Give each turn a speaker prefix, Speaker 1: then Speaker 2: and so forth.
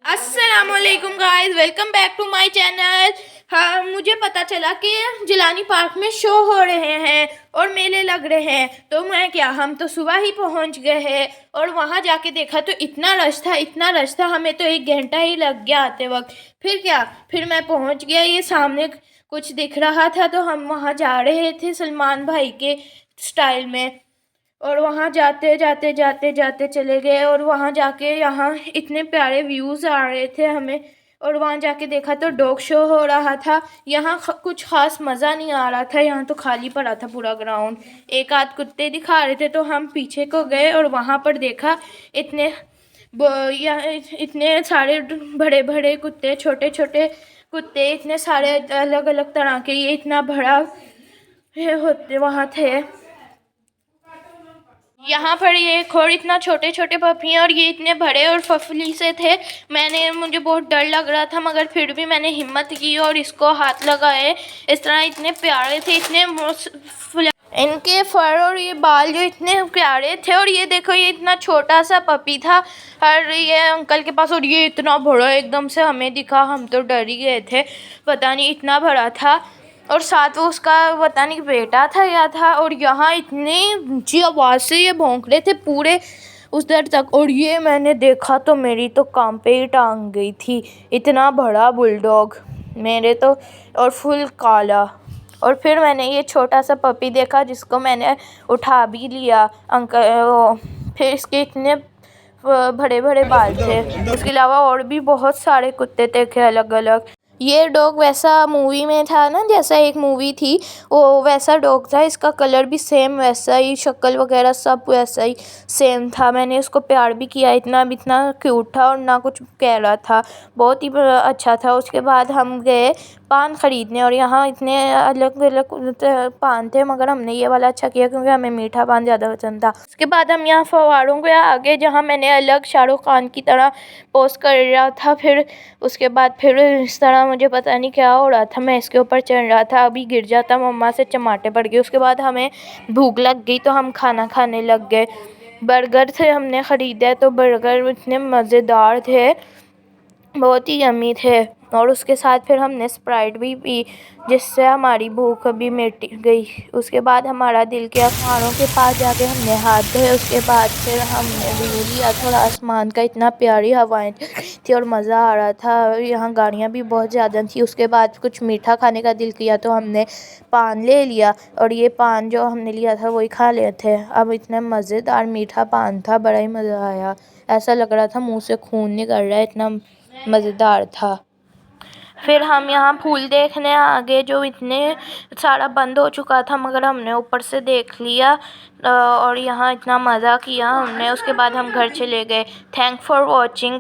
Speaker 1: अस्सलामुअलैकुम guys, welcome back to my channel. हाँ, मुझे पता चला कि जिलानी पार्क में शो हो रहे हैं और मेले लग रहे हैं। तो हम तो सुबह ही पहुंच गए हैं और वहां जाके देखा तो इतना रश था, हमें तो 1 घंटा ही लग गया आते वक्त। फिर मैं पहुंच गया, ये सामने कुछ दिख रहा था तो हम वहां जा रहे थे सलमान भाई के स्टाइल में। और वहाँ जाते चले गए और वहाँ जाके यहाँ इतने प्यारे व्यूज़ आ रहे थे हमें। और वहाँ जाके देखा तो डॉग शो हो रहा था। यहाँ कुछ ख़ास मज़ा नहीं आ रहा था, यहाँ तो खाली पड़ा था पूरा ग्राउंड। एक आध कुत्ते दिखा रहे थे तो हम पीछे को गए और वहाँ पर देखा इतने इतने सारे बड़े बड़े कुत्ते, छोटे छोटे कुत्ते, इतने सारे अलग अलग तरह के, ये इतना बड़ा होते वहाँ थे। यहाँ पर ये खोर इतना छोटे छोटे पपी हैं और ये इतने बड़े और फफली से थे। मुझे बहुत डर लग रहा था, मगर फिर भी मैंने हिम्मत की और इसको हाथ लगाए। इस तरह इतने प्यारे थे, इनके फर और ये बाल जो इतने प्यारे थे। और ये देखो, ये इतना छोटा सा पपी था और ये अंकल के पास, और ये इतना बड़ा एकदम से हमें दिखा, हम तो डर ही गए थे, पता नहीं इतना बड़ा था। और साथ वो उसका पता नहीं बेटा था या था। और यहाँ इतनी ऊंची आवाज़ से ये भौंक रहे थे पूरे उस दर तक। और ये मैंने देखा तो मेरी तो काम पे ही टांग गई थी, इतना बड़ा बुलडॉग मेरे तो, और फुल काला। और फिर मैंने ये छोटा सा पपी देखा जिसको मैंने उठा भी लिया अंकल। फिर इसके इतने बड़े बड़े बाल थे। उसके अलावा और भी बहुत सारे कुत्ते थे अलग अलग। ये डॉग वैसा मूवी में था ना, जैसा एक मूवी थी वो वैसा डॉग था। इसका कलर भी सेम वैसा ही, शक्ल वगैरह सब वैसा ही सेम था। मैंने उसको प्यार भी किया, इतना क्यूट था और ना कुछ कह रहा था, बहुत ही अच्छा था। उसके बाद हम गए पान ख़रीदने और यहाँ इतने अलग अलग पान थे, मगर हमने ये वाला अच्छा किया क्योंकि हमें मीठा पान ज़्यादा पसंद था। उसके बाद हम यहाँ फव्वारों के आगे, जहाँ मैंने अलग शाहरुख खान की तरह पोस्ट कर रहा था, फिर उसके बाद फिर इस तरह मुझे पता नहीं क्या हो रहा था, मैं इसके ऊपर चढ़ रहा था, अभी गिर जाता, मम्मा से चमाटे पड़ गए। उसके बाद हमें भूख लग गई तो हम खाना खाने लग गए। बर्गर थे, हमने ख़रीदा तो बर्गर इतने मज़ेदार थे, बहुत ही यम्मी थे। और उसके साथ फिर हमने स्प्राइट भी पी, जिससे हमारी भूख अभी मिट गई। उसके बाद हमारा दिल किया पहाड़ों के पास जाके हमने हाथ धोए। उसके बाद फिर हमने व्यू लिया थोड़ा आसमान का, इतना प्यारी हवाएं थी और मज़ा आ रहा था। यहाँ गाड़ियाँ भी बहुत ज़्यादा थी। उसके बाद कुछ मीठा खाने का दिल किया तो हमने पान ले लिया, और ये पान जो हमने लिया था वही खा लिए थे। अब इतना मज़ेदार मीठा पान था, बड़ा ही मज़ा आया, ऐसा लग रहा था मुँह से खून निकल रहा है, इतना मज़ेदार था। फिर हम यहाँ फूल देखने आ गए, जो इतने सारा बंद हो चुका था, मगर हमने ऊपर से देख लिया और यहाँ इतना मज़ा किया हमने। उसके बाद हम घर चले गए। Thank for watching.